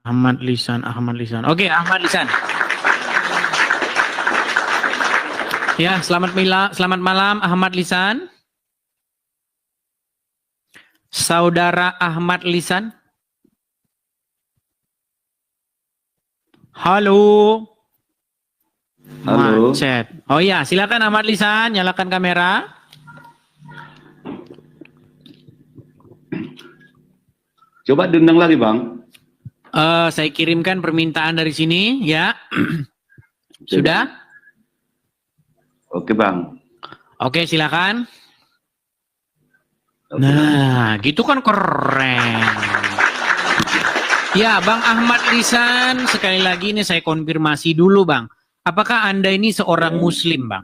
Ahmad Lisan. Oke, Ahmad Lisan. Ya, selamat malam Ahmad Lisan. Saudara Ahmad Lisan. Halo. Halo. Macet. Oh iya, silakan Ahmad Lisan, nyalakan kamera. Coba diundang lagi, Bang. Saya kirimkan permintaan dari sini, ya. Sudah? Oke, Bang. Oke, silakan. Oke. Nah, gitu kan keren. Ya, Bang Ahmad Lisan, sekali lagi ini saya konfirmasi dulu, Bang. Apakah Anda ini seorang Muslim, Bang?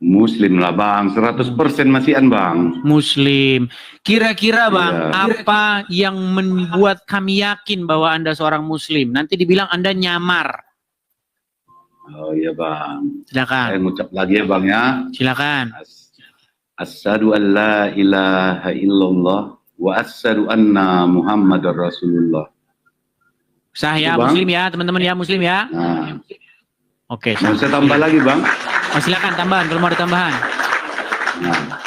Muslim lah, Bang. 100% masihan, Bang. Muslim. Kira-kira, Bang, Iya. apa yang membuat kami yakin bahwa Anda seorang Muslim? Nanti dibilang Anda nyamar. Oh iya, Bang. Silakan. Saya ngucap lagi ya, Bang, ya. Silakan. Asyhadu an la ilaha illallah wa asyhadu anna Muhammadar Rasulullah. Sah ya, Bang. Muslim ya, teman-teman ya, Muslim ya. Nah, Oke, mau saya tambah lagi, Bang. Oh, silakan tambahan kalau mau ada tambahan. Nah.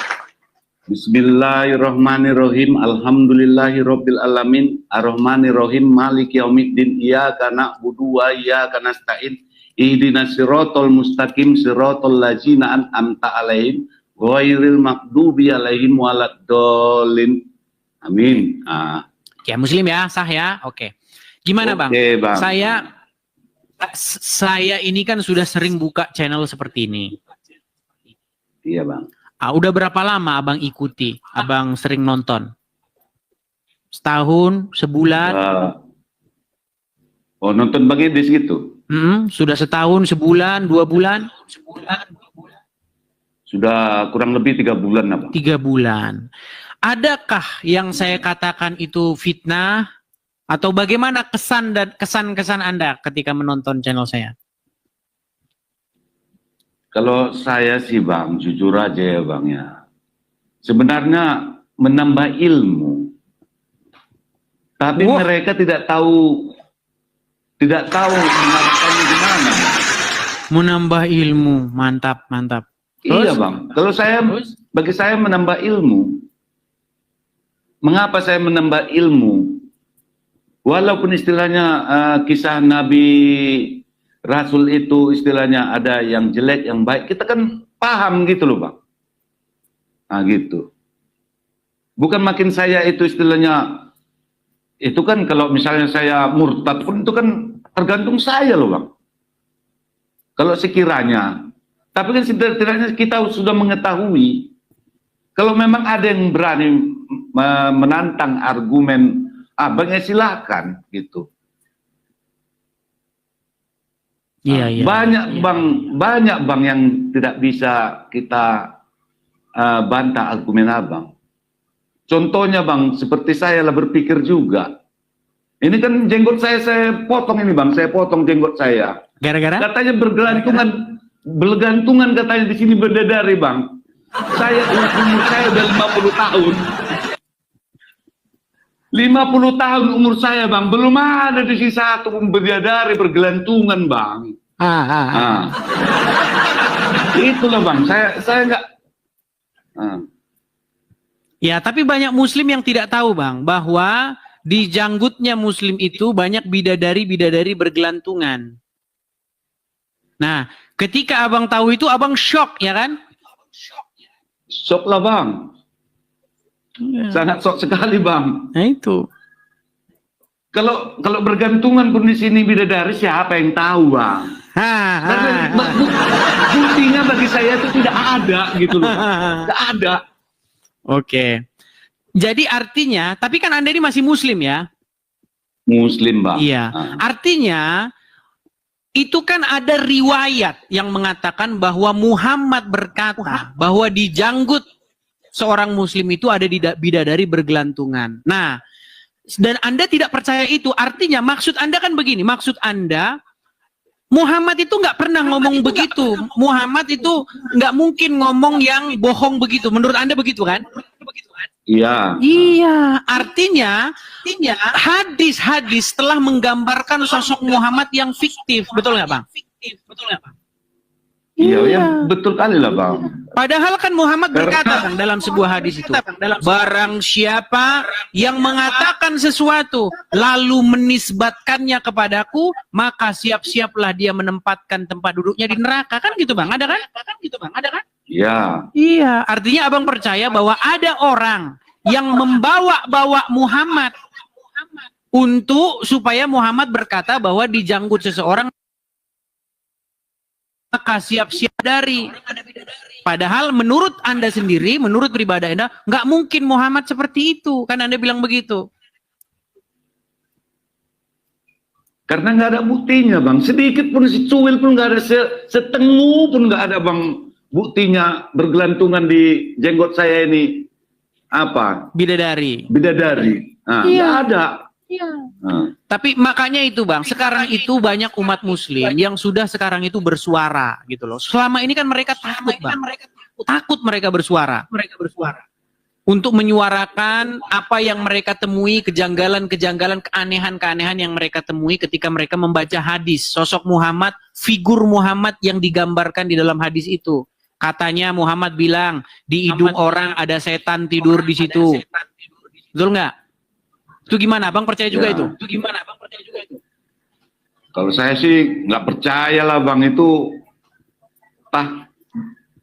Bismillahirrahmanirrahim. Alhamdulillahirabbil alamin. Arrahmanirrahim. Maliki yaumiddin. Iyyaka na'budu wa iyyaka nasta'in. Ihdinas siratal mustaqim siratal ladzina an'amta 'alaihim ghairil maghdubi alaihim waladdallin. Amin. Ya, Muslim ya, sah ya. Oke. Gimana, Bang? Oke, Bang. Saya ini kan sudah sering buka channel seperti ini. Iya, Bang. Udah berapa lama Abang ikuti? Abang sering nonton? Setahun, sebulan? Nonton Bang Idris gitu? Sudah setahun, sebulan, 2 bulan? Sudah kurang lebih 3 bulan, Abang. 3 bulan. Adakah yang saya katakan itu fitnah? Atau bagaimana kesan dan kesan-kesan Anda ketika menonton channel saya? Kalau saya sih, Bang, jujur aja ya, Bang, ya. Sebenarnya menambah ilmu. Tapi mereka tidak tahu menambahkannya gimana. Menambah ilmu, mantap. Iya, Bang. Bagi saya menambah ilmu. Mengapa saya menambah ilmu? Walaupun istilahnya kisah Nabi Rasul itu istilahnya ada yang jelek, yang baik, kita kan paham gitu loh, Bang. Nah gitu. Bukan makin saya itu istilahnya, itu kan kalau misalnya saya murtad pun itu kan tergantung saya loh, Bang. Kalau sekiranya, tapi kan setidaknya kita sudah mengetahui, kalau memang ada yang berani menantang argumen, Bang, ya silakan gitu. Iya. Banyak bang yang tidak bisa kita bantah argumen Abang. Contohnya, Bang, seperti saya lah berpikir juga. Ini kan jenggot saya potong ini, Bang. Saya potong jenggot saya. Gara-gara? Katanya bergantungan katanya di sini bidadari, Bang. Umur saya udah 50 tahun. 50 tahun umur saya, Bang, belum ada di sini satu bidadari bergelantungan, Bang. Itulah, Bang, saya enggak. Ya, tapi banyak Muslim yang tidak tahu, Bang, bahwa di janggutnya Muslim itu banyak bidadari bergelantungan. Nah, ketika Abang tahu itu, Abang shock, ya kan? Shock lah, Bang. Sangat shock sekali, Bang. Nah itu. Kalau bergantungan pun di sini bidadari, siapa yang tahu, Bang? Buktinya bagi saya itu tidak ada gitu loh, Bang. Tidak ada. Oke. Jadi artinya, tapi kan Anda ini masih Muslim ya? Muslim, Bang. Iya. Artinya itu kan ada riwayat yang mengatakan bahwa Muhammad berkata bahwa di janggut seorang Muslim itu ada bidadari bergelantungan. Nah, dan Anda tidak percaya itu, artinya maksud Anda kan begini, maksud Anda Muhammad itu nggak pernah ngomong begitu. Muhammad itu nggak mungkin ngomong yang bohong begitu. Menurut Anda begitu kan? Iya. Iya, artinya hadis-hadis telah menggambarkan sosok Muhammad yang fiktif, betul nggak Bang? Iya, ya, betul kali lah Bang. Padahal kan Muhammad berkata Bang, dalam sebuah hadis itu, barang siapa yang mengatakan sesuatu lalu menisbatkannya kepadaku, maka siap-siaplah dia menempatkan tempat duduknya di neraka. Kan gitu Bang, ada kan? Iya. Iya, artinya abang percaya bahwa ada orang yang membawa-bawa Muhammad untuk supaya Muhammad berkata bahwa dijanggut seseorang, maka siap-siap dari. Padahal menurut Anda sendiri, menurut pribadi Anda, nggak mungkin Muhammad seperti itu, kan Anda bilang begitu. Karena nggak ada buktinya Bang. Sedikit pun, secuil pun nggak ada, setengu pun nggak ada Bang. Buktinya bergelantungan di jenggot saya ini apa? Bidadari. Nah, Iya. nggak ada. Iya. Nah. Tapi makanya itu Bang, sekarang itu banyak umat muslim yang sudah sekarang itu bersuara gitu loh. Selama ini kan mereka takut Bang. Takut mereka bersuara. Untuk menyuarakan apa yang mereka temui, kejanggalan-kejanggalan, keanehan-keanehan yang mereka temui ketika mereka membaca hadis. Sosok Muhammad, figur Muhammad yang digambarkan di dalam hadis itu. Katanya Muhammad bilang, di hidung orang ada setan tidur di situ. Betul nggak? Itu gimana? Abang percaya juga Ya. itu? Kalau saya sih nggak percaya lah Bang, itu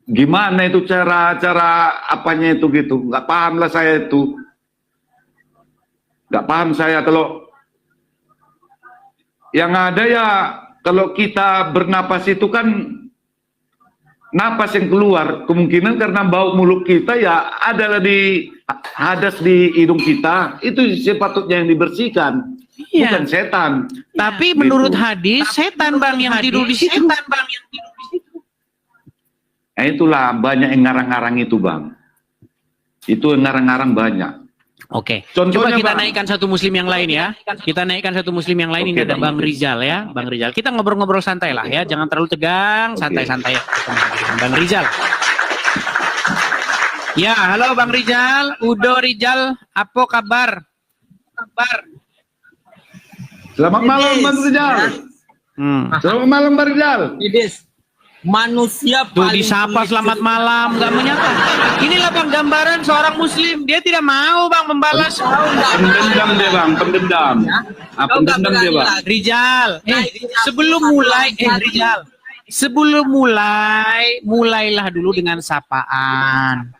gimana itu cara apanya itu gitu. Nggak paham lah saya itu. Nggak paham saya kalau yang ada ya, kalau kita bernapas itu kan napas yang keluar, kemungkinan karena bau mulut kita ya adalah di hadas di hidung kita, itu sepatutnya yang dibersihkan, Iya. bukan setan. Tapi Gitu. menurut hadis, setan Bang yang tidur di situ. Nah, itulah banyak yang ngarang-ngarang itu Bang. Itu yang ngarang-ngarang banyak. Oke. Contohnya, Coba kita Bang. naikkan satu muslim yang lain ya. Kita naikkan satu muslim yang lain. Oke, Ini ada Bang. Bang Rizal ya. Bang Rizal. Kita ngobrol-ngobrol santai lah ya. Jangan terlalu tegang. Santai-santai ya. Bang Rizal. Ya, halo Bang Rizal. Udo Rizal. Apa kabar? Selamat malam Bang Rizal. Selamat malam Bang Rizal. Idis, manusia Tuh paling disapa sulit selamat malam. Nggak menyapa. Inilah Bang gambaran seorang muslim. Dia tidak mau Bang membalas. Pendendam dia Bang, pendendam. Pendendam dia Bang. Rizal, sebelum mulai, Rizal, sebelum mulailah dulu dengan sapaan.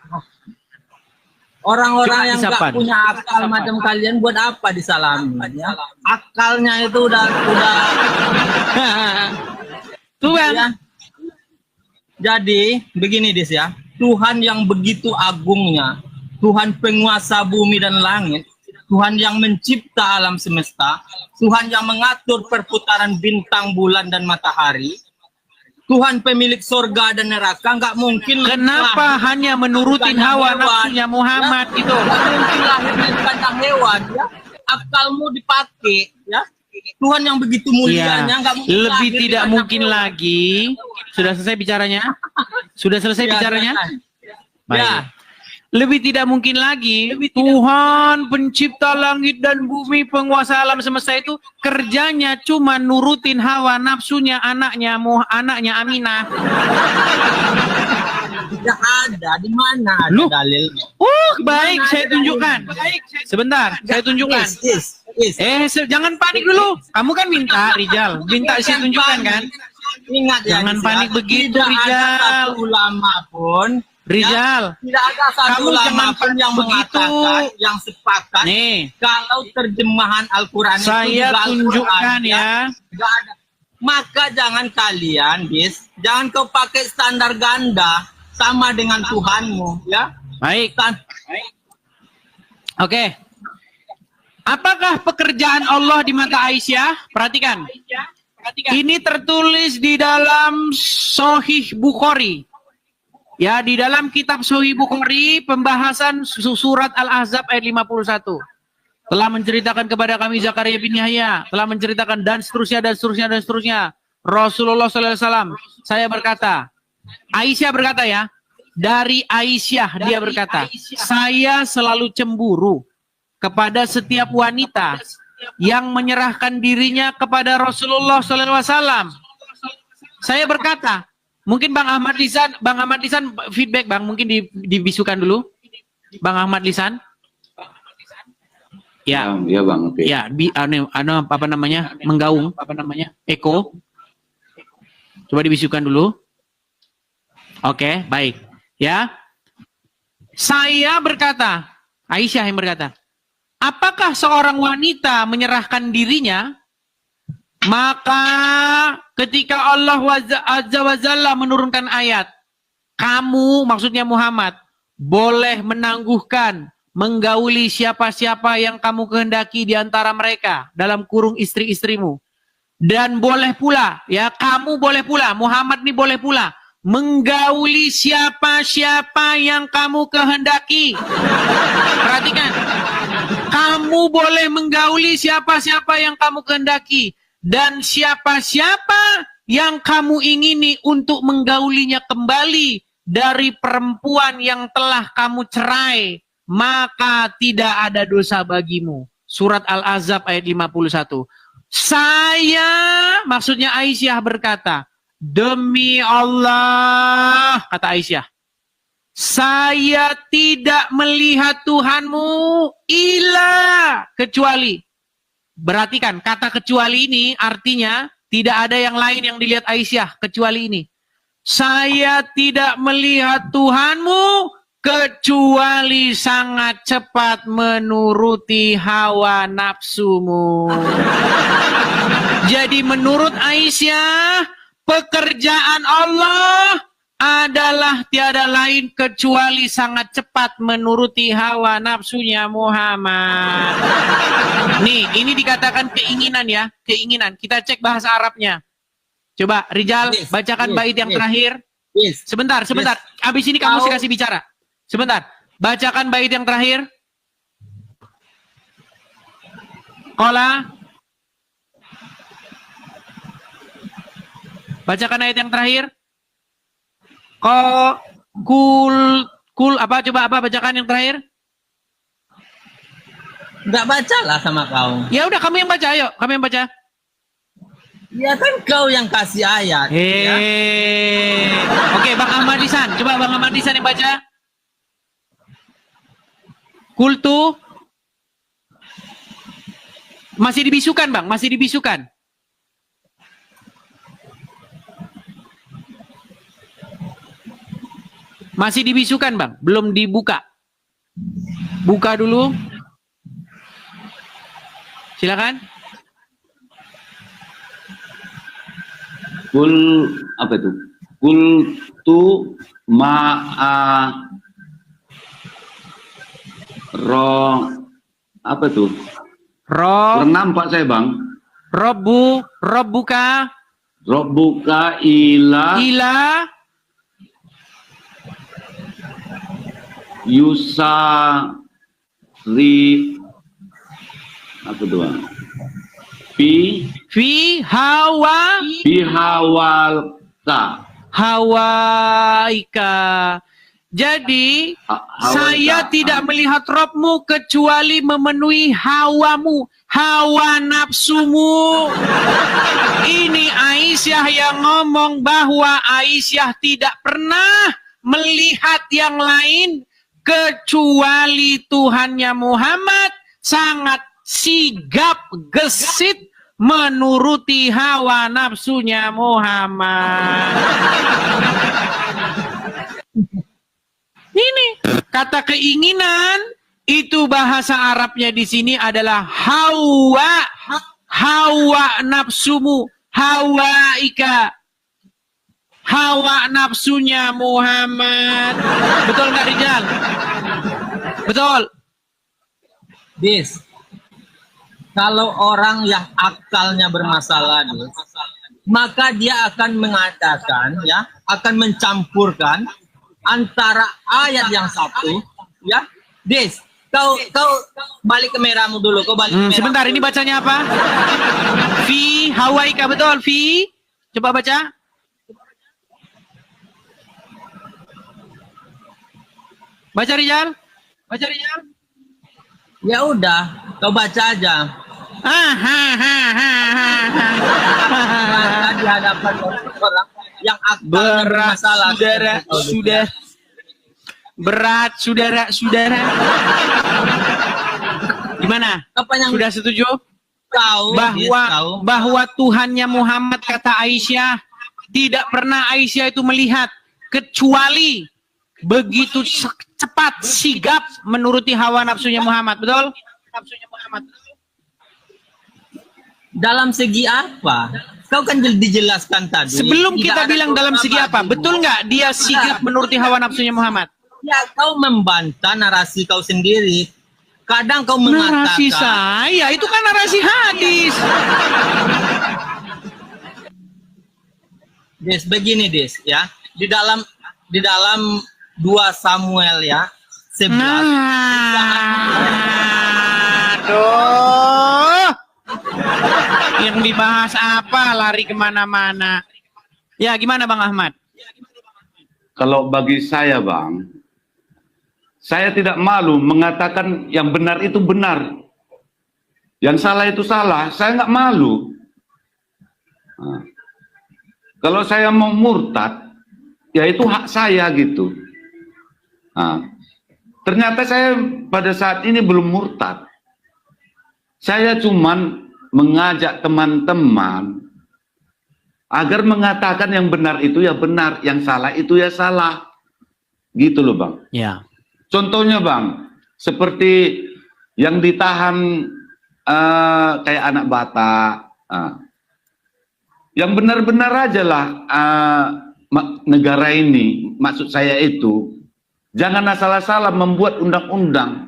Orang-orang Coba yang disapa. nggak punya akal macam kalian buat apa disalami? Ya? Akalnya itu udah Tuh Bang. ya. Jadi begini Dis ya, Tuhan yang begitu agungnya, Tuhan penguasa bumi dan langit, Tuhan yang mencipta alam semesta, Tuhan yang mengatur perputaran bintang, bulan dan matahari, Tuhan pemilik surga dan neraka, nggak mungkin Kenapa hanya menurutin hawa nafsunya Muhammad ya? gitu? Nggak mungkin lahir dari kandang hewan ya. Akalmu dipakai ya. Tuhan yang begitu mulianya nggak mungkin Lebih lahir di tidak kandang mungkin hewan. lagi. Sudah selesai bicaranya? Sudah selesai Ya, bicaranya? selesai. Ya. Lebih tidak mungkin lagi Tuhan pencipta langit dan bumi, penguasa alam semesta itu kerjanya cuma nurutin hawa nafsunya anaknya Aminah. Tidak ada, di mana ada Lu? dalilnya? Baik, saya tunjukkan. Sebentar, saya tunjukkan. Is. Jangan panik dulu. Kamu kan minta, Rizal. Minta saya tunjukkan kan? Ingat ya, Jangan Is, panik ya. begitu, Tidak Rizal. ada satu ulama pun, Rizal, ya, tidak ada satu kamu ulama jangan pun yang begitu. mengatakan, yang sepakat, nih, kalau terjemahan Al-Quran itu saya juga Al-Quran, tunjukkan ya. Nggak ada. Maka jangan kalian, Bis, jangan kau pakai standar ganda sama dengan Tuhanmu, ya. Baik. Oke. Apakah pekerjaan Allah di mata Aisyah? Perhatikan. Ini tertulis di dalam Sahih Bukhari. Ya, di dalam kitab Sahih Bukhari, pembahasan surat Al-Ahzab ayat 51. Telah menceritakan kepada kami Zakaria bin Yahya, telah menceritakan dan seterusnya dan seterusnya dan seterusnya. Rasulullah SAW, saya berkata, Aisyah berkata ya, dari Aisyah, dia berkata, saya selalu cemburu kepada setiap wanita yang menyerahkan dirinya kepada Rasulullah SAW. Saya berkata, mungkin Bang Ahmad Lisan feedback Bang, mungkin dibisukan dulu. Bang Ahmad Lisan. Ya, ya Bang, oke. Ya, apa namanya? Menggaung, apa namanya? Eko. Coba dibisukan dulu. Oke, baik. Ya. Saya berkata, Aisyah yang berkata, apakah seorang wanita menyerahkan dirinya, maka ketika Allah Azza wa Jalla menurunkan ayat, kamu, maksudnya Muhammad, boleh menangguhkan, menggauli siapa-siapa yang kamu kehendaki di antara mereka, dalam kurung istri-istrimu. Dan boleh pula, ya kamu boleh pula, Muhammad ini boleh pula, menggauli siapa-siapa yang kamu kehendaki. Perhatikan, kamu boleh menggauli siapa-siapa yang kamu kehendaki. Dan siapa-siapa yang kamu ingini untuk menggaulinya kembali dari perempuan yang telah kamu cerai, maka tidak ada dosa bagimu. Surat Al-Ahzab ayat 51. Saya, maksudnya Aisyah berkata, demi Allah, kata Aisyah, saya tidak melihat Tuhanmu illa kecuali. Perhatikan, kata kecuali ini artinya tidak ada yang lain yang dilihat Aisyah kecuali ini. Saya tidak melihat Tuhanmu kecuali sangat cepat menuruti hawa nafsumu. Jadi menurut Aisyah, pekerjaan Allah adalah tiada lain kecuali sangat cepat menuruti hawa nafsunya Muhammad. Nih, ini dikatakan keinginan ya, keinginan. Kita cek bahasa Arabnya. Coba, Rijal, bacakan bait yang terakhir. Sebentar. Abis ini kamu kasih bicara. Sebentar, bacakan bait yang terakhir. Qala. Bacakan ayat yang terakhir. Kul apa, coba apa, bacakan yang terakhir. Enggak bacalah sama kau. Ya udah, kamu yang baca, ayo, kamu yang baca. Ya kan kau yang kasih ayat. Ya. Oke, Bang Ahmad Lisan, coba Bang Ahmad Lisan yang baca. Kultu. Masih dibisukan, Bang, masih dibisukan. Masih dibisukan, Bang, belum dibuka. Buka dulu. Silakan. Kul apa itu? Kul tu ma'a ro apa itu? Nampak saya Bang. Robbuka ila yusari apa tuh? Fi hawaika. Jadi saya tidak melihat Robmu kecuali memenuhi hawamu, hawa nafsumu. Ini Aisyah yang ngomong bahwa Aisyah tidak pernah melihat yang lain kecuali Tuhannya Muhammad, sangat sigap gesit menuruti hawa nafsunya Muhammad. Ini kata keinginan itu bahasa Arabnya di sini adalah hawa nafsumu, hawaika, hawa nafsunya Muhammad. Betul nggak Rijal? Betul. Kalau orang yang akalnya bermasalah, maka dia akan mengatakan, ya, akan mencampurkan antara ayat yang satu, ya, kau balik ke merahmu dulu, kau balik. Sebentar, ini bacanya apa? Fi hawaika, betul? Fi, coba baca. Baca Rijal. Baca Rijal. Ya udah, kau baca aja. Baca di hadapan orang yang akalnya bermasalah. Sudah. Berat, saudara. Gimana? Apa yang Sudah setuju? tahu Bahwa Tuhannya Muhammad, kata Aisyah, tidak pernah Aisyah itu melihat kecuali begitu cepat sigap menuruti hawa nafsunya Muhammad, betul? dalam segi apa? Kau kan dijelaskan tadi. Sebelum Tidak kita ada bilang dalam segi apa, ulama betul nggak dia sigap menuruti hawa nafsunya Muhammad? Ya, kau membantah narasi kau sendiri. Kadang kau Narasi mengatakan saya itu kan narasi hadis. Des, begini Des ya. Di dalam 2 Samuel ya 11. Aduh. Yang dibahas apa? Lari kemana-mana. Ya, gimana Bang Ahmad? Kalau bagi saya, Bang, saya tidak malu mengatakan yang benar itu benar. Yang salah itu salah. Saya nggak malu. Nah, kalau saya mau murtad, ya itu hak saya gitu. Nah, ternyata saya pada saat ini belum murtad. Saya cuman mengajak teman-teman agar mengatakan yang benar itu ya benar, yang salah itu ya salah. Gitu loh, Bang. Ya. Contohnya, Bang, seperti yang ditahan kayak anak Batak. Yang benar-benar aja lah negara ini, maksud saya itu, jangan asal-asalan membuat undang-undang.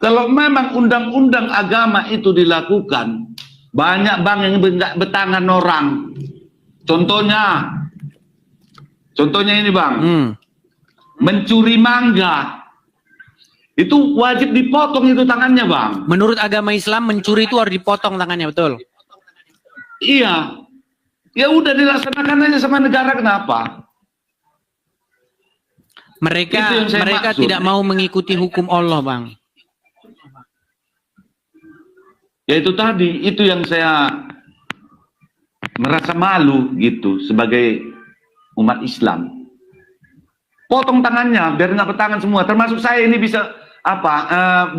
Kalau memang undang-undang agama itu dilakukan, banyak Bang yang bertangan orang. Contohnya ini, Bang, mencuri mangga. Itu wajib dipotong itu tangannya, Bang. Menurut agama Islam mencuri itu harus dipotong tangannya, betul? Iya. Ya udah dilaksanakan aja sama negara, kenapa? Mereka maksud. tidak mau mengikuti hukum Allah, Bang. Ya itu tadi, itu yang saya merasa malu gitu sebagai umat Islam. Potong tangannya biar nggak bertangan semua, termasuk saya ini bisa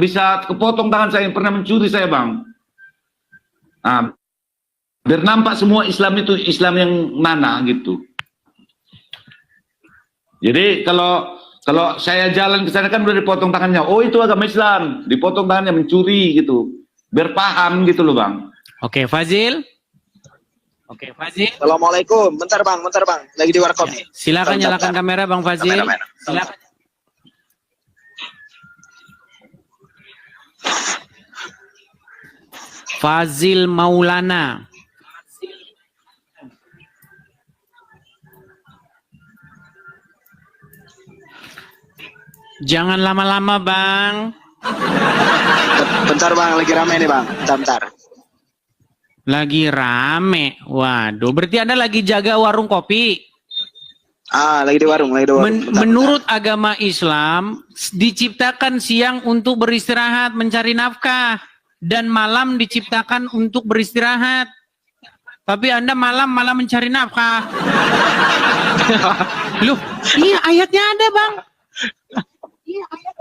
bisa kepotong tangan saya yang pernah mencuri saya, Bang. Biar nampak semua Islam itu Islam yang mana gitu. Jadi kalau saya jalan ke sana kan udah dipotong tangannya. Oh, itu agama Islam, dipotong tangannya mencuri gitu. Biar paham gitu loh, Bang. Oke, Fazil. Assalamualaikum. Bentar bang. Lagi di warkop nih. Silakan nyalakan kamera, Bang Fazil. Silakan. Fazil Maulana. Jangan lama-lama, Bang. Bentar bang, lagi rame nih bang. Bentar. Lagi rame. Waduh, berarti Anda lagi jaga warung kopi. Lagi di warung. Menurut agama Islam, diciptakan siang untuk beristirahat, mencari nafkah, dan malam diciptakan untuk beristirahat. Tapi Anda malam malah mencari nafkah. Loh, iya ayatnya ada, Bang.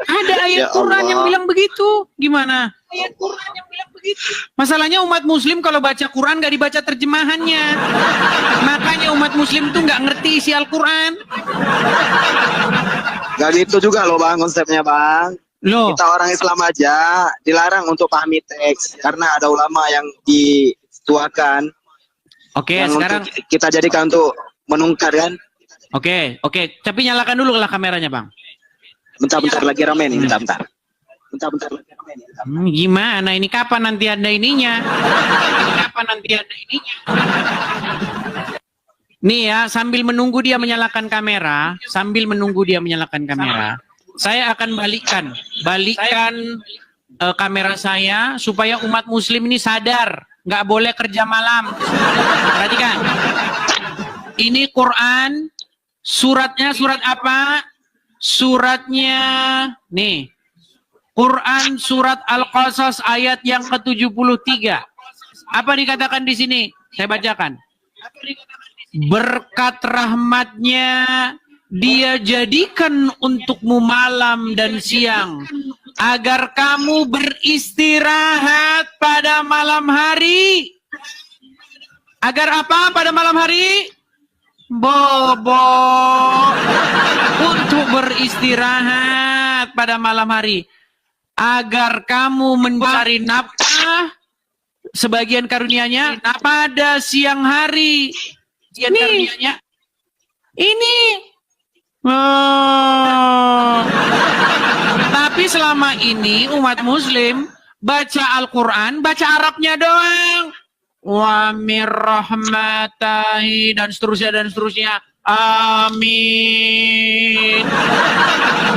Ada ayat Ya Quran Allah. yang bilang begitu. Gimana? Ayat Quran yang bilang begitu. Masalahnya umat muslim kalau baca Quran gak dibaca terjemahannya. Makanya umat muslim tuh gak ngerti isi Al-Quran. Gak gitu juga loh bang konsepnya bang. Loh, Kita orang Islam aja dilarang untuk pahami teks karena ada ulama yang dituakan. oke, yang sekarang untuk kita jadikan untuk menungkar kan. oke. Tapi nyalakan dulu lah kameranya, Bang. Bentar lagi rame nih. Bentar lagi rame nih. Gimana ini, kapan nanti ada ininya? Nih ya, sambil menunggu dia menyalakan kamera, saya akan balikkan kamera saya supaya umat muslim ini sadar, nggak boleh kerja malam. Perhatikan. Ini Quran, suratnya surat apa? suratnya nih. Quran surat Al-Qasas ayat yang ke-73. Apa dikatakan di sini? Saya bacakan. Berkat rahmatnya dia jadikan untukmu malam dan siang agar kamu beristirahat pada malam hari. Agar apa pada malam hari? Bobo. Untuk beristirahat pada malam hari. Agar kamu mencari nafkah sebagian karunia-Nya pada siang hari. Sebagian karunia-Nya ini. Oh. Tapi selama ini umat muslim baca Al-Quran, baca Arabnya doang. Wa mir rahmatahi dan seterusnya. Amin.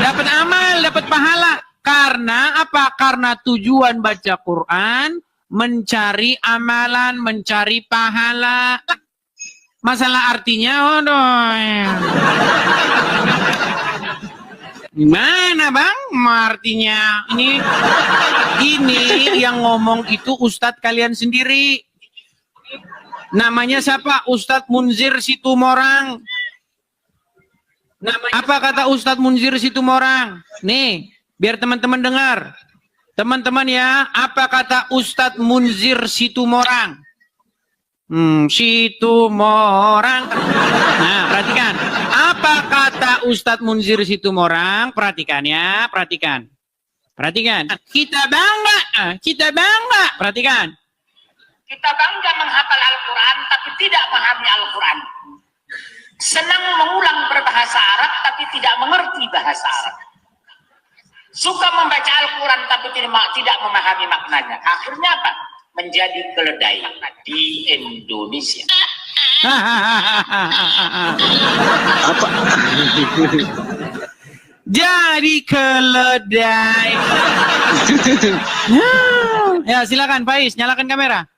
Dapat amal, dapat pahala. Karena apa? Karena tujuan baca Quran mencari amalan, mencari pahala. Masalah artinya, gimana bang? Artinya ini yang ngomong itu Ustadz kalian sendiri. Namanya siapa? Ustadz Munzir Situmorang. Apa kata Ustadz Munzir Situmorang? Nih. Biar teman-teman dengar. Teman-teman ya, apa kata Ustadz Munzir Situmorang? Situmorang. Nah, perhatikan. Apa kata Ustadz Munzir Situmorang? Perhatikan ya, perhatikan. Perhatikan. Kita bangga. Perhatikan. Kita bangga menghafal Al-Quran, tapi tidak memahami Al-Quran. Senang mengulang berbahasa Arab, tapi tidak mengerti bahasa Arab. Suka membaca Al-Quran tapi tidak memahami maknanya. Akhirnya apa? Menjadi keledai di Indonesia. Apa? Jadi keledai. Ya silakan Faiz, nyalakan kamera.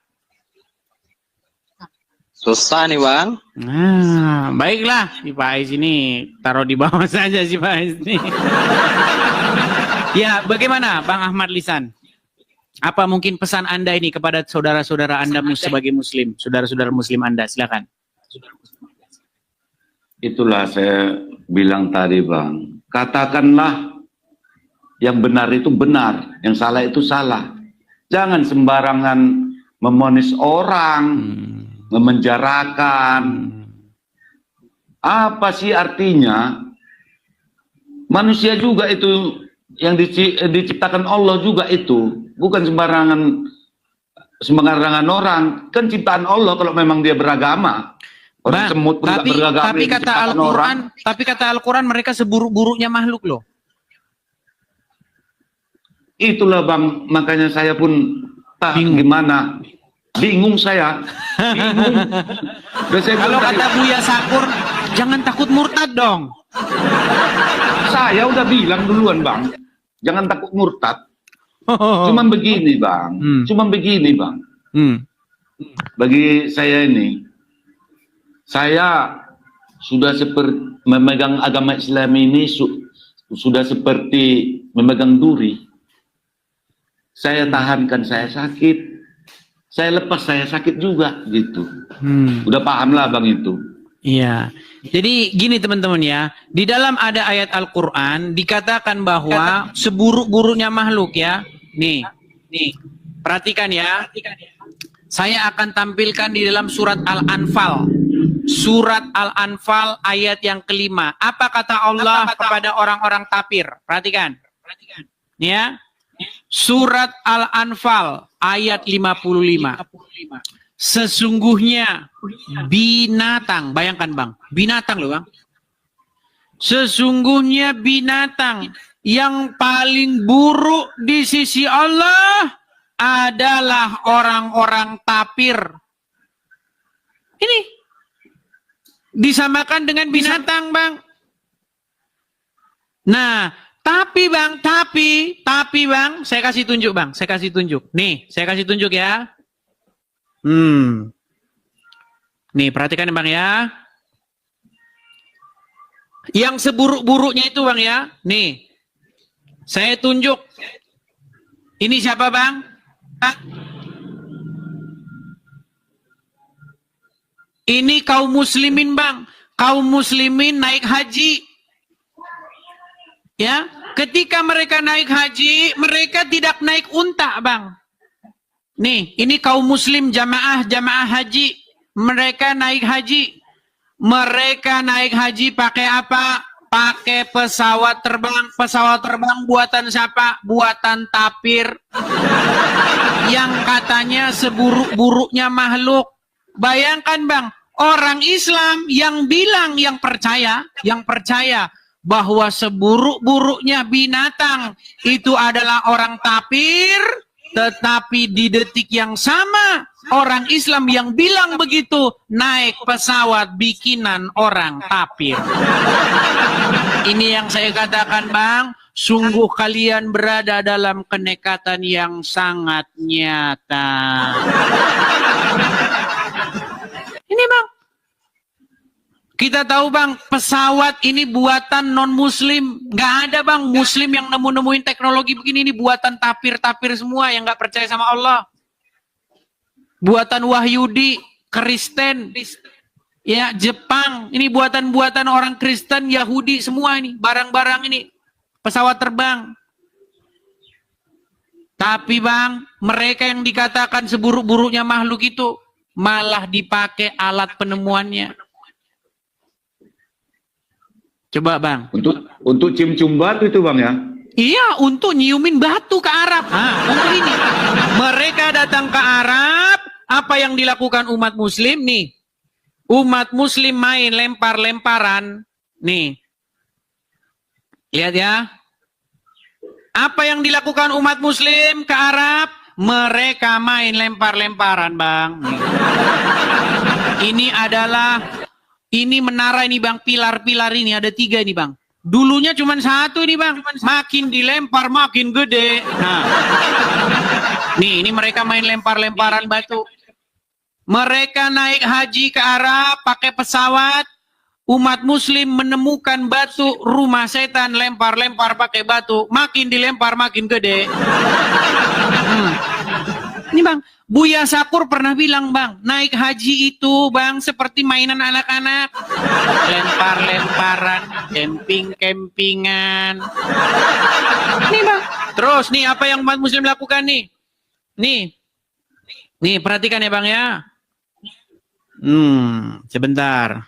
Susah nih bang. Nah, baiklah, si Faiz ini taruh di bawah saja si Faiz ini. Ya, bagaimana Bang Ahmad Lisan? Apa mungkin pesan Anda ini kepada saudara-saudara Anda sebagai Muslim, saudara-saudara Muslim Anda? Silakan. Itulah saya bilang tadi bang. Katakanlah yang benar itu benar, yang salah itu salah. Jangan sembarangan memonis orang, memenjarakan. Apa sih artinya? Manusia juga itu yang diciptakan Allah juga itu, bukan sembarangan orang. Kan ciptaan Allah kalau memang dia beragama. Orang semut pun beragama. Tapi kata Al-Quran mereka seburuk-buruknya makhluk loh. Itulah bang, makanya saya pun gimana? Bingung saya. Bingung. Kalau kata Buya Sakur, jangan takut murtad dong. Saya udah bilang duluan bang, jangan takut murtad. Cuman begini bang, Bagi saya ini, saya sudah seperti memegang agama Islam ini sudah seperti memegang duri. Saya tahankan, saya sakit. Saya lepas, saya sakit juga gitu. Udah paham lah bang itu. Iya. Jadi gini teman-teman ya, di dalam ada ayat Al-Quran dikatakan bahwa seburuk-buruknya makhluk ya. Nih, perhatikan ya. Saya akan tampilkan di dalam surat Al-Anfal. Surat Al-Anfal ayat yang kelima. Apa kata Allah kepada orang-orang kafir? Perhatikan. Ya. Surat Al-Anfal ayat 55. Sesungguhnya binatang, bayangkan bang, binatang loh bang. Sesungguhnya binatang yang paling buruk di sisi Allah adalah orang-orang kafir. Ini disamakan dengan binatang bang. Nah, tapi bang, saya kasih tunjuk bang, saya kasih tunjuk. Nih, saya kasih tunjuk ya. Nih, perhatikan bang ya. Yang seburuk-buruknya itu Bang ya. Nih. Saya tunjuk. Ini siapa Bang? Ini kaum muslimin Bang. Kaum muslimin naik haji. Ya, ketika mereka naik haji, mereka tidak naik unta Bang. Nih, ini kaum muslim jamaah haji. Mereka naik haji. Mereka naik haji pakai apa? Pakai pesawat terbang. Pesawat terbang buatan siapa? Buatan tapir. Yang katanya seburuk-buruknya makhluk. Bayangkan Bang, orang Islam yang bilang, yang percaya bahwa seburuk-buruknya binatang itu adalah orang tapir, tetapi di detik yang sama orang Islam yang bilang begitu naik pesawat bikinan orang tapir. Ini yang saya katakan Bang, sungguh kalian berada dalam kenekatan yang sangat nyata. Ini Bang, kita tahu Bang, pesawat ini buatan non-muslim. Nggak ada Bang, muslim yang nemuin teknologi begini. Ini buatan tapir-tapir semua yang nggak percaya sama Allah. Buatan Wahyudi, Kristen, ya Jepang. Ini buatan-buatan orang Kristen, Yahudi semua ini. Barang-barang ini, pesawat terbang. Tapi Bang, mereka yang dikatakan seburuk-buruknya makhluk itu malah dipakai alat penemuannya. Coba Bang. Untuk cium-cium batu itu Bang ya? Iya, untuk nyiumin batu ke Arab. Untuk ini. Mereka datang ke Arab, apa yang dilakukan umat muslim nih? Umat muslim main lempar-lemparan. Nih. Lihat ya. Apa yang dilakukan umat muslim ke Arab? Mereka main lempar-lemparan Bang. Ini menara ini Bang, pilar-pilar ini ada 3 ini Bang. Dulunya cuma 1 ini Bang, makin dilempar makin gede. Nah, ini mereka main lempar-lemparan batu. Mereka naik haji ke Arab pakai pesawat. Umat muslim menemukan batu, rumah setan, lempar-lempar pakai batu. Makin dilempar makin gede. Ini Bang, Buya Sakur pernah bilang Bang, naik haji itu Bang seperti mainan anak-anak. Lempar-lemparan, camping-campingan. Nih Bang, terus nih apa yang umat muslim lakukan nih? Nih perhatikan ya Bang ya. Sebentar.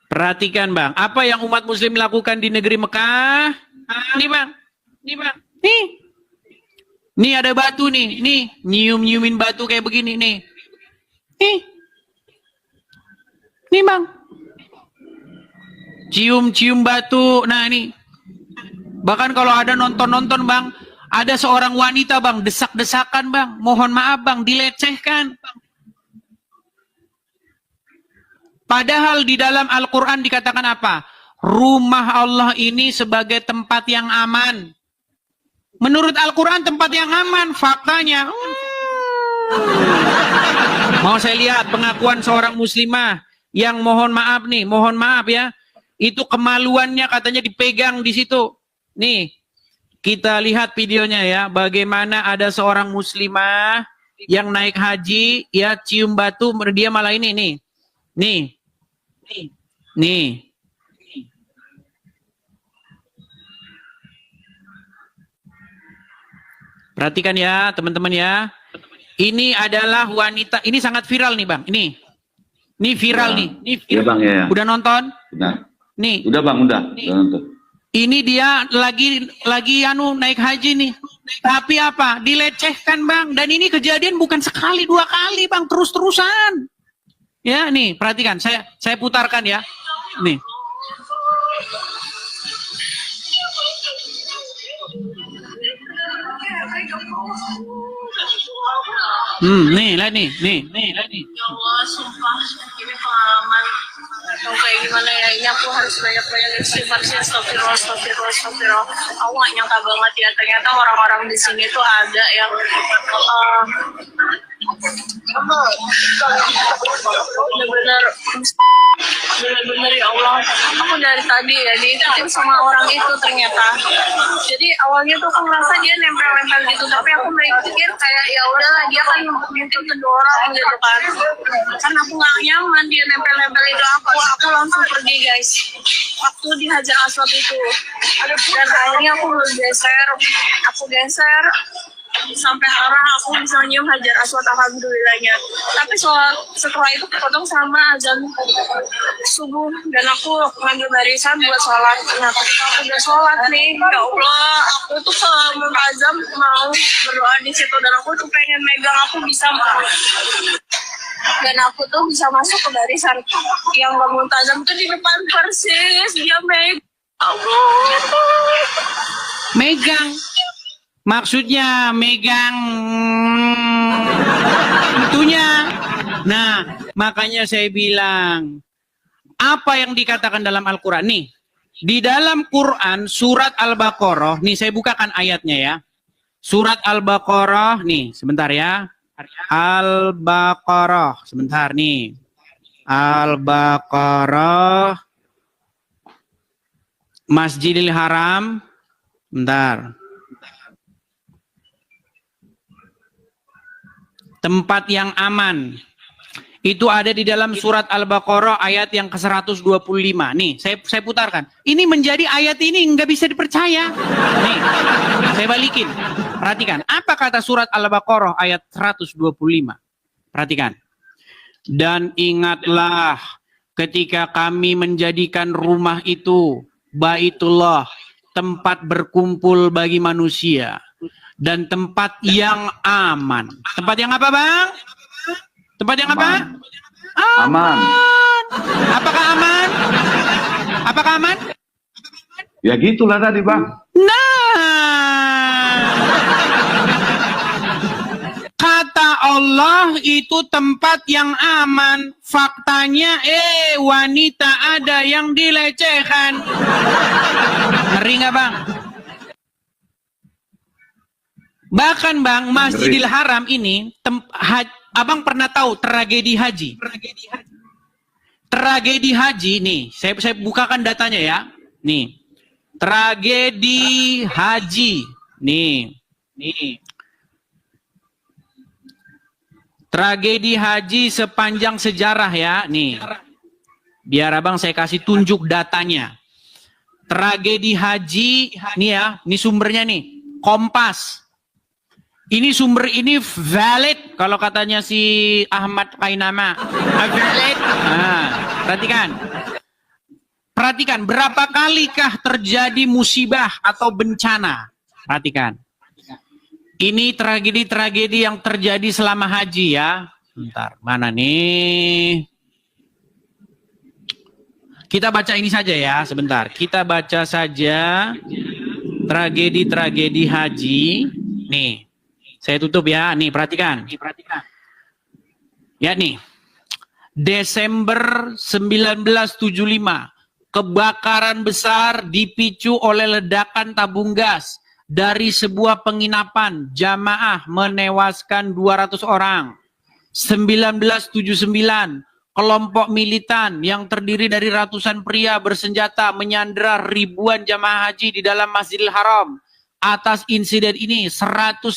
Perhatikan Bang, apa yang umat muslim lakukan di negeri Mekah? Nih Bang. Nih ada batu nih, nyium-nyiumin batu kayak begini nih. Nih Bang. Cium-cium batu. Nah ini. Bahkan kalau ada nonton-nonton Bang, ada seorang wanita Bang, desak-desakan Bang. Mohon maaf Bang, dilecehkan. Padahal di dalam Al-Quran dikatakan apa? Rumah Allah ini sebagai tempat yang aman. Menurut Al-Quran tempat yang aman, faktanya. Mau saya lihat pengakuan seorang muslimah yang mohon maaf ya. Itu kemaluannya katanya dipegang di situ. Nih, kita lihat videonya ya. Bagaimana ada seorang muslimah yang naik haji, ya cium batu, dia malah ini nih. Nih. Perhatikan ya teman-teman ya. Ini adalah wanita, ini sangat viral nih Bang. Ini viral nih. Ini viral. Ya, Bang, ya. Udah nonton? Udah. Nih. Udah Bang, udah nonton. Ini dia lagi naik haji nih. Tapi apa? Dilecehkan Bang. Dan ini kejadian bukan sekali, 2 kali Bang, terus-terusan. Ya, nih, perhatikan. Saya putarkan ya. Nih. Nih, lihat nih. Ya Allah, sumpah ini pengalaman atau kayak gimana ya, ini aku harus banyak-banyak istighfar sih, astagfirullah. Aku gak nyangka banget ya, ternyata orang-orang di sini tuh ada yang benar-benar bener-bener ya Allah, aku dari tadi ya diikutin sama orang itu ternyata. Jadi awalnya tuh aku merasa dia nempel-nempel gitu, tapi aku pikir kayak ya udahlah dia kan mungkin kedua orang gitu kan. Kan aku nggak nyaman dia nempel-nempel itu aku langsung pergi guys. Waktu di Hajar Aswad itu, dan akhirnya aku geser sampai arah aku bisa nyium Hajar Aswad alhamdulillahnya. Tapi setelah itu kepotong sama azan subuh dan aku ngambil barisan buat sholat. Nah ketika aku udah sholat nih, ya Allah, aku tuh ke Muntazam mau berdoa di situ dan aku tuh pengen megang, aku bisa dan aku tuh bisa masuk ke barisan yang gak Muntazam tuh di depan persis dia megang. Allah, Megang. Maksudnya megang itunya. Nah, makanya saya bilang, apa yang dikatakan dalam Al-Quran? Nih, di dalam Quran, surat Al-Baqarah, nih saya bukakan ayatnya ya. Surat Al-Baqarah, nih, sebentar ya. Al-Baqarah, sebentar nih. Al-Baqarah, Masjidil Haram, bentar. Tempat yang aman. Itu ada di dalam surat Al-Baqarah ayat yang ke-125. Nih, saya putarkan. Ini menjadi ayat ini nggak bisa dipercaya. Nih, saya balikin. Perhatikan. Apa kata surat Al-Baqarah ayat 125? Perhatikan. Dan ingatlah ketika kami menjadikan rumah itu, Baitullah, tempat berkumpul bagi manusia. Dan tempat yang aman. Tempat yang apa, Bang? Tempat yang apa? Aman. Apakah aman? Apakah aman? Ya gitulah tadi, Bang. Nah, kata Allah itu tempat yang aman. Faktanya, wanita ada yang dilecehkan. Ngeri nggak, Bang? Bahkan Bang, Masjidil Haram ini, Abang pernah tahu tragedi haji? Tragedi haji, nih, saya bukakan datanya ya. Nih, tragedi haji, nih. Tragedi haji sepanjang sejarah ya, nih. Biar Abang saya kasih tunjuk datanya. Tragedi haji, nih ya, ini sumbernya nih, Kompas. Ini sumber ini valid kalau katanya si Ahmad Kainama. Valid. Nah, perhatikan berapa kalikah terjadi musibah atau bencana. Perhatikan. Ini tragedi-tragedi yang terjadi selama haji ya. Bentar, mana nih? Kita baca ini saja ya, sebentar. Kita baca saja tragedi-tragedi haji. Nih. Saya tutup ya, nih perhatikan. Ya nih, Desember 1975, kebakaran besar dipicu oleh ledakan tabung gas dari sebuah penginapan, jamaah menewaskan 200 orang. 1979, kelompok militan yang terdiri dari ratusan pria bersenjata menyandera ribuan jamaah haji di dalam Masjidil Haram. Atas insiden ini 153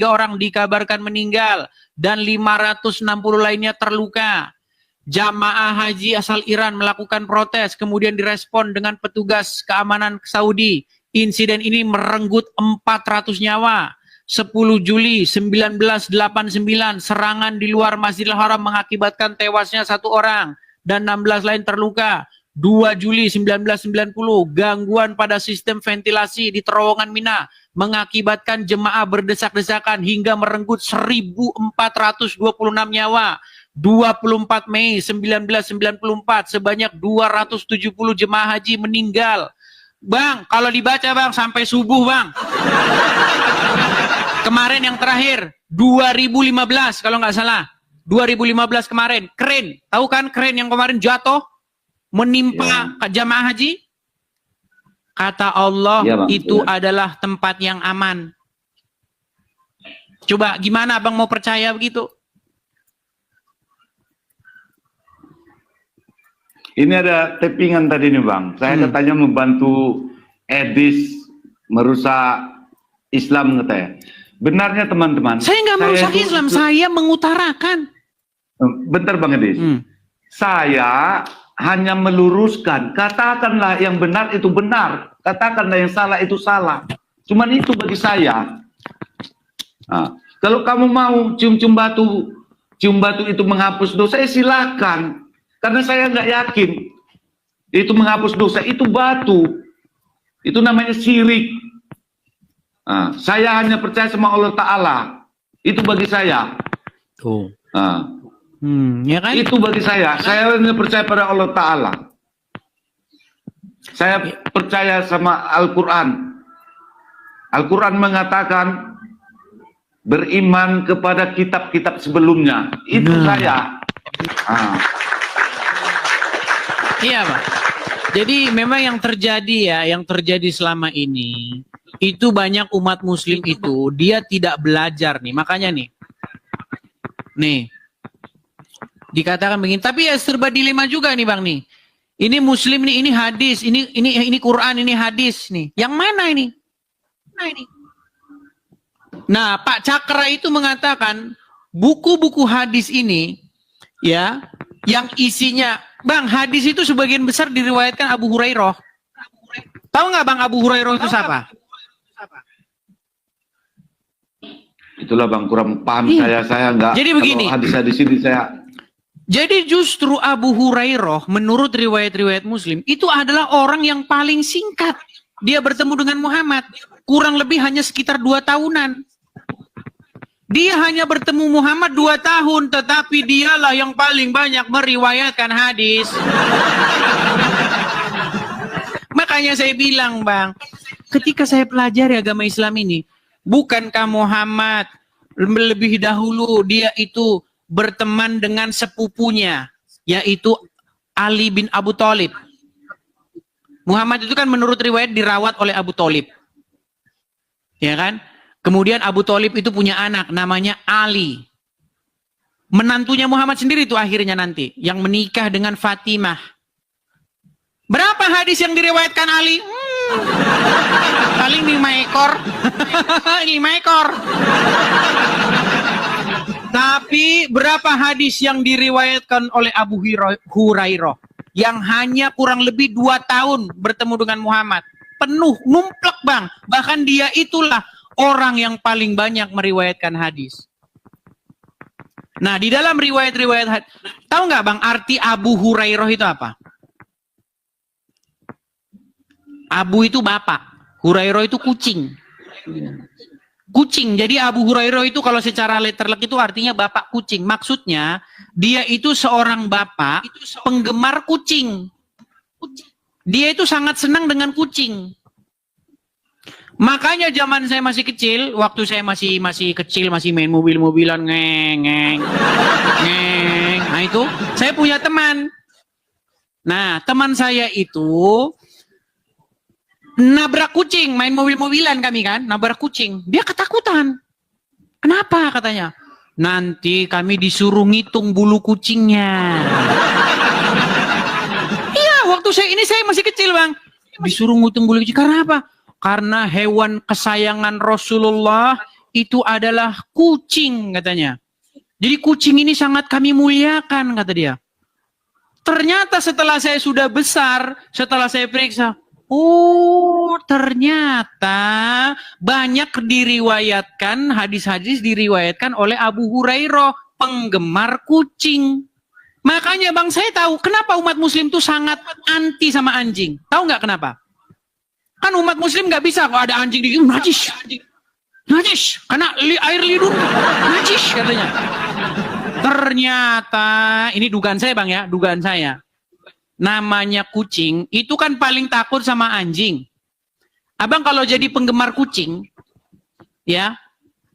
orang dikabarkan meninggal dan 560 lainnya terluka. Jamaah haji asal Iran melakukan protes kemudian direspon dengan petugas keamanan Saudi. Insiden ini merenggut 400 nyawa. 10 Juli 1989 serangan di luar Masjidil Haram mengakibatkan tewasnya 1 orang dan 16 lain terluka. 2 Juli 1990, gangguan pada sistem ventilasi di terowongan Mina mengakibatkan jemaah berdesak-desakan hingga merenggut 1.426 nyawa. 24 Mei 1994, sebanyak 270 jemaah haji meninggal. Bang, kalau dibaca Bang, sampai subuh Bang. Kemarin yang terakhir, 2015 kalau nggak salah. 2015 kemarin, keren. Tahu kan keren yang kemarin jatuh? Menimpa jamaah haji, kata Allah itu adalah tempat yang aman. Coba gimana Abang mau percaya begitu? Ini ada tappingan tadi nih Bang. Saya katanya membantu Edis merusak Islam katanya. Benarnya teman-teman. Saya nggak merusak itu- Islam, saya mengutarakan. Bentar Bang Edis. Saya hanya meluruskan. Katakanlah yang benar itu benar. Katakanlah yang salah itu salah. Cuman itu bagi saya. Nah, kalau kamu mau cium-cium batu itu menghapus dosa, silakan. Karena saya nggak yakin itu menghapus dosa, itu batu. Itu namanya syirik. Nah, saya hanya percaya sama Allah Ta'ala. Itu bagi saya. Tuh. Nah, Ya kan? itu bagi saya hanya percaya pada Allah Ta'ala. Saya percaya sama Al-Quran. Al-Quran mengatakan beriman kepada kitab-kitab sebelumnya. Itu saya. Iya, Pak. Jadi memang yang terjadi selama ini, itu banyak umat muslim itu, dia tidak belajar nih. Makanya nih, dikatakan begini, tapi ya serba dilema juga nih Bang nih. Ini muslim nih, ini hadis, ini Quran, ini hadis nih. Yang mana ini? Nah, Pak Cakra itu mengatakan buku-buku hadis ini ya, yang isinya, Bang, hadis itu sebagian besar diriwayatkan Abu Hurairah. Tahu nggak Bang Abu Hurairah itu siapa? Itulah Bang, kurang paham saya nggak. Jadi begini. Hadis-hadis ini saya. Jadi justru Abu Hurairah menurut riwayat-riwayat Muslim itu adalah orang yang paling singkat dia bertemu dengan Muhammad, kurang lebih hanya sekitar 2 tahunan. Dia hanya bertemu Muhammad 2 tahun, tetapi dialah yang paling banyak meriwayatkan hadis. Makanya saya bilang Bang, ketika saya pelajari agama Islam ini, bukankah Muhammad lebih dahulu dia itu berteman dengan sepupunya, yaitu Ali bin Abu Thalib. Muhammad itu kan menurut riwayat dirawat oleh Abu Thalib. Ya kan? Kemudian Abu Thalib itu punya anak namanya Ali. Menantunya Muhammad sendiri itu akhirnya nanti yang menikah dengan Fatimah. Berapa hadis yang diriwayatkan Ali? Paling 5 ekor. 5 ekor. Tapi berapa hadis yang diriwayatkan oleh Abu Hurairah yang hanya kurang lebih 2 tahun bertemu dengan Muhammad? Penuh, numplek Bang. Bahkan dia itulah orang yang paling banyak meriwayatkan hadis. Nah, di dalam riwayat-riwayat hadis, tahu nggak Bang arti Abu Hurairah itu apa? Abu itu bapak, Hurairah itu kucing. Kucing. Jadi Abu Hurairah itu kalau secara letterlek itu artinya bapak kucing. Maksudnya dia itu seorang bapak penggemar kucing. Dia itu sangat senang dengan kucing. Makanya zaman saya masih kecil, waktu saya masih kecil, masih main mobil-mobilan ngeng. Nah itu saya punya teman. Nah teman saya itu nabrak kucing, main mobil-mobilan kami kan, nabrak kucing. Dia ketakutan. Kenapa katanya? Nanti kami disuruh ngitung bulu kucingnya. Iya, waktu saya masih kecil Bang. Disuruh ngitung bulu kucing. Karena apa? Karena hewan kesayangan Rasulullah itu adalah kucing katanya. Jadi kucing ini sangat kami muliakan kata dia. Ternyata setelah saya sudah besar, setelah saya periksa, oh ternyata banyak diriwayatkan, hadis-hadis diriwayatkan oleh Abu Hurairah, penggemar kucing. Makanya Bang saya tahu kenapa umat muslim itu sangat anti sama anjing. Tahu nggak kenapa? Kan umat muslim nggak bisa kalau ada anjing di najis. Najis, karena air liur najis katanya. Ternyata, ini dugaan saya Bang ya, dugaan saya. Namanya kucing, itu kan paling takut sama anjing. Abang kalau jadi penggemar kucing, ya,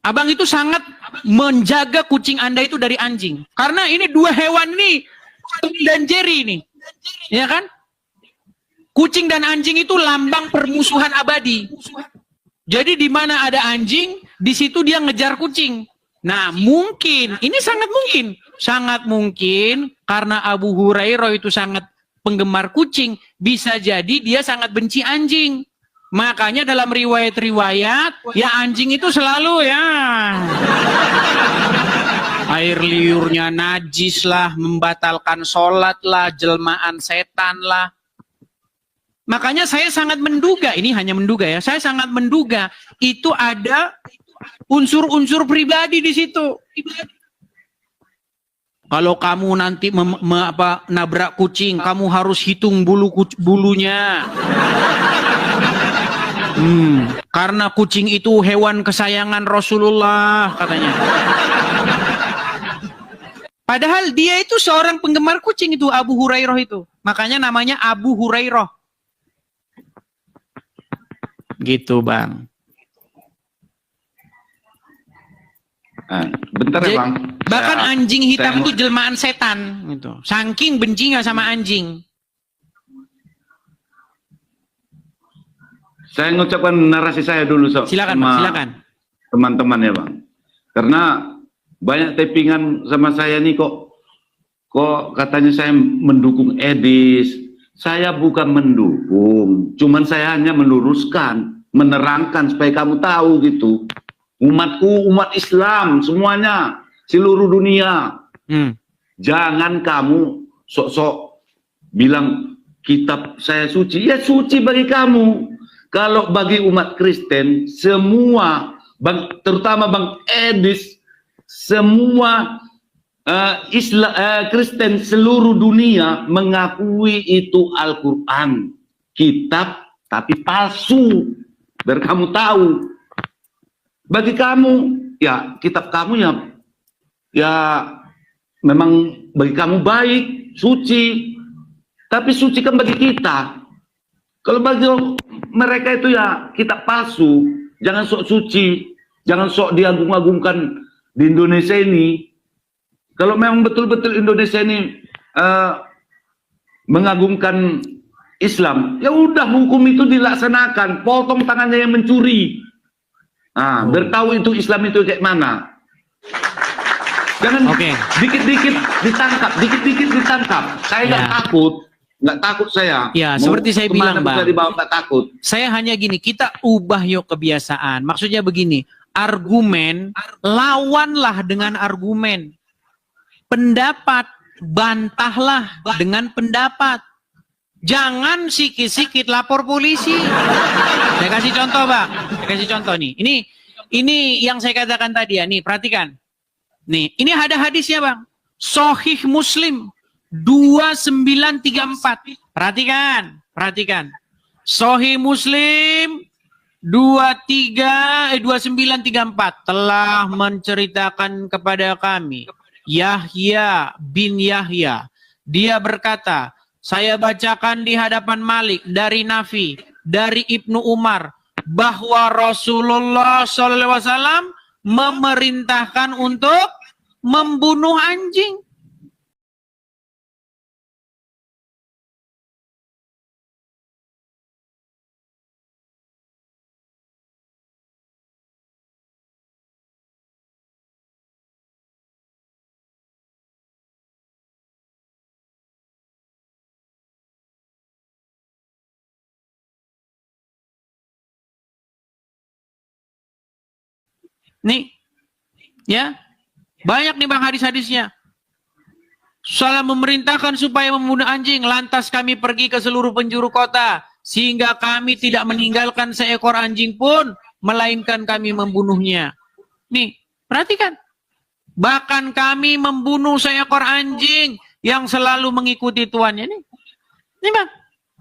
abang itu sangat menjaga kucing Anda itu dari anjing. Karena ini 2 hewan ini, Tom dan Jerry ini. Ya kan? Kucing dan anjing itu lambang permusuhan abadi. Jadi di mana ada anjing, di situ dia ngejar kucing. Nah, mungkin, ini sangat mungkin karena Abu Hurairah itu sangat penggemar kucing, bisa jadi dia sangat benci anjing. Makanya dalam riwayat-riwayat, ya anjing itu selalu ya air liurnya najis lah, membatalkan sholat lah, jelmaan setan lah. Makanya saya sangat menduga, ini hanya menduga ya, saya sangat menduga itu ada unsur-unsur pribadi di situ. Kalau kamu nanti nabrak kucing, kamu harus hitung bulunya. Karena kucing itu hewan kesayangan Rasulullah, katanya. Padahal dia itu seorang penggemar kucing itu, Abu Hurairah itu. Makanya namanya Abu Hurairah. Gitu, Bang. Bentar ya, Bang. Bahkan anjing hitam itu jelmaan setan gitu. Saking bencinya sama anjing. Saya mengucapkan narasi saya dulu, Silakan, Bang, silakan. Teman-teman ya, Bang. Karena banyak tappingan sama saya nih kok katanya saya mendukung Edis. Saya bukan mendukung, cuman saya hanya meluruskan, menerangkan supaya kamu tahu gitu. Umatku, umat Islam semuanya, seluruh dunia. Jangan kamu sok-sok bilang kitab saya suci. Ya suci bagi kamu. Kalau bagi umat Kristen semua, terutama Bang Edis, semua Kristen seluruh dunia mengakui itu Al-Quran, kitab tapi palsu. Biar kamu tahu. Bagi kamu, ya kitab kamu ya memang bagi kamu baik, suci. Tapi suci kan bagi kita. Kalau bagi mereka itu ya kitab palsu. Jangan sok suci, jangan sok diagung-agungkan di Indonesia ini. Kalau memang betul-betul Indonesia ini mengagungkan Islam, ya udah hukum itu dilaksanakan, potong tangannya yang mencuri. Bertahu itu Islam itu kayak mana. Jangan dikit-dikit ditangkap, dikit-dikit ditangkap. Saya nggak takut saya. Ya, seperti saya bilang, Bang. Dibawa, nggak takut. Saya hanya gini, kita ubah yuk kebiasaan. Maksudnya begini, argumen, lawanlah dengan argumen. Pendapat, bantahlah dengan pendapat. Jangan sikit-sikit lapor polisi. Saya kasih contoh, Bang. Saya kasih contoh nih. Ini yang saya katakan tadi ya. Nih, perhatikan. Nih, ini ada hadisnya, Bang. Sahih Muslim 2934. Perhatikan. Sahih Muslim 2934 telah menceritakan kepada kami Yahya bin Yahya. Dia berkata, saya bacakan di hadapan Malik dari Nafi, dari Ibnu Umar, bahwa Rasulullah SAW memerintahkan untuk membunuh anjing. Nih, ya, banyak nih Bang hadis-hadisnya. Salah memerintahkan supaya membunuh anjing, lantas kami pergi ke seluruh penjuru kota, sehingga kami tidak meninggalkan seekor anjing pun, melainkan kami membunuhnya. Nih, perhatikan. Bahkan kami membunuh seekor anjing yang selalu mengikuti tuannya. Nih Bang,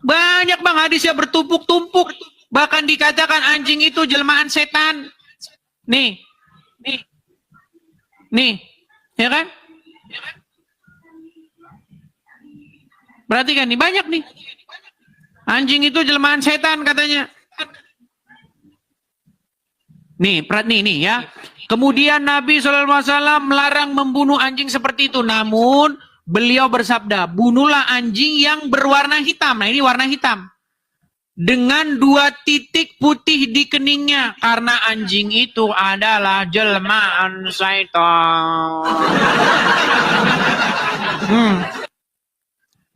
banyak Bang hadisnya bertumpuk-tumpuk. Bahkan dikatakan anjing itu jelmaan setan. Nih, ya kan? Perhatikan nih, banyak nih. Anjing itu jelmaan setan katanya. Nih ya. Kemudian Nabi SAW melarang membunuh anjing seperti itu. Namun beliau bersabda, bunuhlah anjing yang berwarna hitam. Nah ini warna hitam. Dengan 2 titik putih di keningnya, karena anjing itu adalah jelmaan syaitan.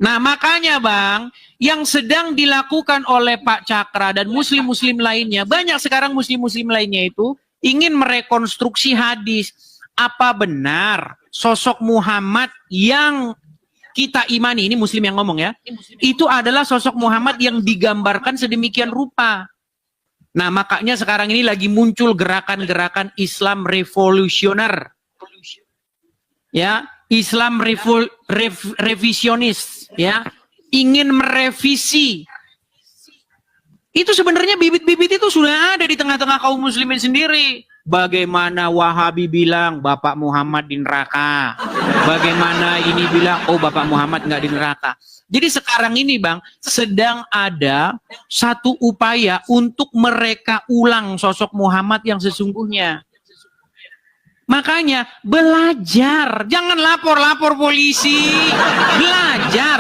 Nah, makanya Bang, yang sedang dilakukan oleh Pak Cakra dan muslim-muslim lainnya, banyak sekarang muslim-muslim lainnya itu ingin merekonstruksi hadis. Apa benar sosok Muhammad yang kita imani, ini muslim yang ngomong ya, itu adalah sosok Muhammad yang digambarkan sedemikian rupa. Nah, makanya sekarang ini lagi muncul gerakan-gerakan Islam revolusioner. Ya, Islam revisionis, ya, ingin merevisi. Itu sebenarnya bibit-bibit itu sudah ada di tengah-tengah kaum muslimin sendiri. Bagaimana Wahabi bilang Bapak Muhammad di neraka. Bagaimana ini bilang, oh Bapak Muhammad nggak di neraka. Jadi sekarang ini Bang, sedang ada satu upaya untuk mereka ulang sosok Muhammad yang sesungguhnya. Makanya belajar, jangan lapor-lapor polisi, belajar.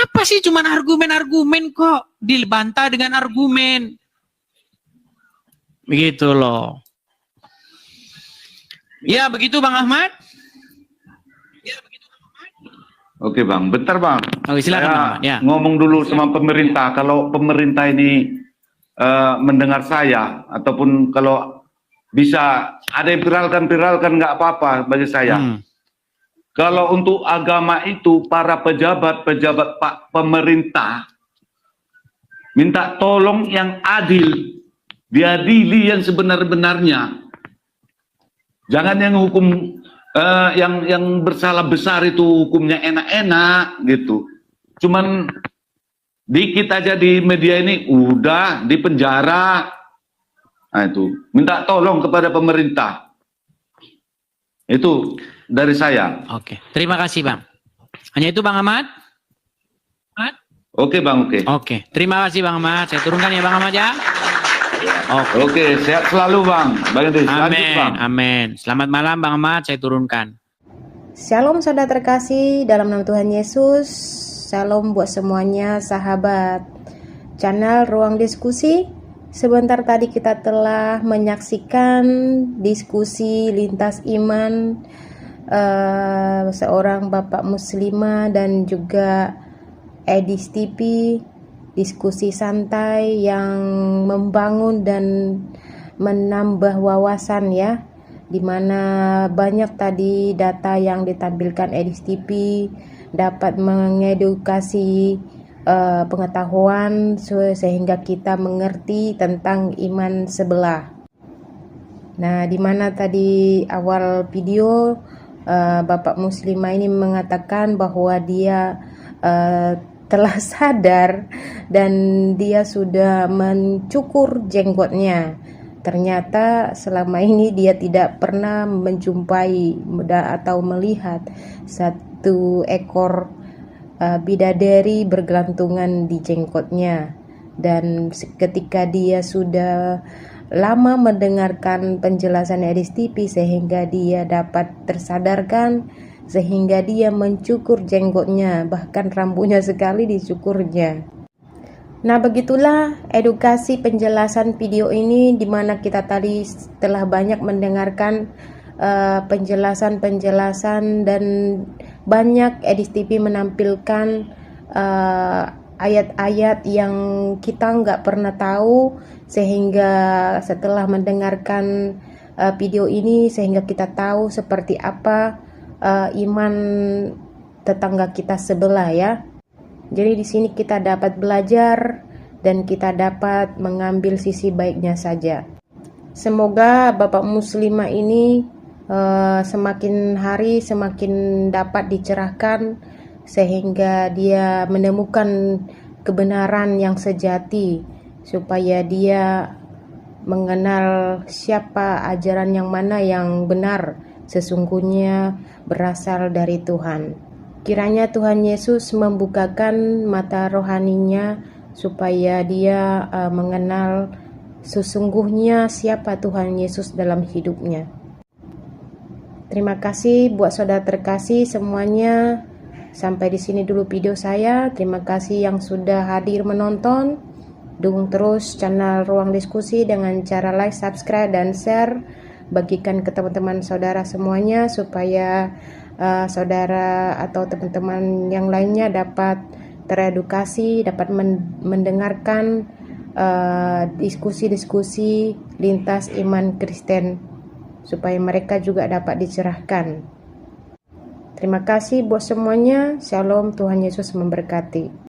Apa sih cuman argumen-argumen kok, dibantah dengan argumen. Begitu loh. Ya begitu Bang Ahmad. Oke Bang, bentar Bang. Oh, silakan Bang Ahmad. Ya. Ngomong dulu sama pemerintah. Kalau pemerintah ini mendengar saya, ataupun kalau bisa ada yang viralkan nggak apa-apa bagi saya. Kalau untuk agama itu para pejabat-pejabat Pak pemerintah minta tolong yang adil, diadili yang sebenar-benarnya. Jangan yang hukum yang bersalah besar itu hukumnya enak-enak gitu. Cuman dikit aja di media ini udah di penjara. Nah itu, minta tolong kepada pemerintah. Itu dari saya. Oke, terima kasih Bang. Hanya itu Bang Ahmad? Oke Bang, oke. Oke, terima kasih Bang Ahmad. Saya turunkan ya Bang Ahmad ya. Oke, sehat selalu Bang. Amin, Bang. Amin. Selamat malam Bang Ahmad, saya turunkan. Shalom saudara terkasih dalam nama Tuhan Yesus. Shalom buat semuanya sahabat channel Ruang Diskusi. Sebentar tadi kita telah menyaksikan diskusi lintas iman seorang Bapak Muslimah dan juga Edis TV, diskusi santai yang membangun dan menambah wawasan ya, dimana banyak tadi data yang ditampilkan Edis TV dapat mengedukasi pengetahuan sehingga kita mengerti tentang iman sebelah. Nah, dimana tadi awal video Bapak Muslimah ini mengatakan bahwa dia telah sadar dan dia sudah mencukur jenggotnya. Ternyata selama ini dia tidak pernah menjumpai atau melihat satu ekor bidadari bergelantungan di jenggotnya. Dan ketika dia sudah lama mendengarkan penjelasan Edis TV sehingga dia dapat tersadarkan, sehingga dia mencukur jenggotnya, bahkan rambutnya sekali dicukurnya. Nah, begitulah edukasi penjelasan video ini, di mana kita tadi telah banyak mendengarkan penjelasan-penjelasan dan banyak Edis TV menampilkan ayat-ayat yang kita nggak pernah tahu, sehingga setelah mendengarkan video ini sehingga kita tahu seperti apa iman tetangga kita sebelah ya. Jadi di sini kita dapat belajar dan kita dapat mengambil sisi baiknya saja. Semoga Bapak Muslimah ini semakin hari semakin dapat dicerahkan sehingga dia menemukan kebenaran yang sejati, supaya dia mengenal siapa ajaran yang mana yang benar sesungguhnya berasal dari Tuhan. Kiranya Tuhan Yesus membukakan mata rohaninya supaya dia mengenal sesungguhnya siapa Tuhan Yesus dalam hidupnya. Terima kasih buat saudara terkasih semuanya. Sampai di sini dulu video saya. Terima kasih yang sudah hadir menonton. Dukung terus channel Ruang Diskusi dengan cara like, subscribe, dan share. Bagikan ke teman-teman saudara semuanya supaya saudara atau teman-teman yang lainnya dapat teredukasi, dapat mendengarkan diskusi-diskusi lintas iman Kristen supaya mereka juga dapat dicerahkan. Terima kasih buat semuanya. Shalom, Tuhan Yesus memberkati.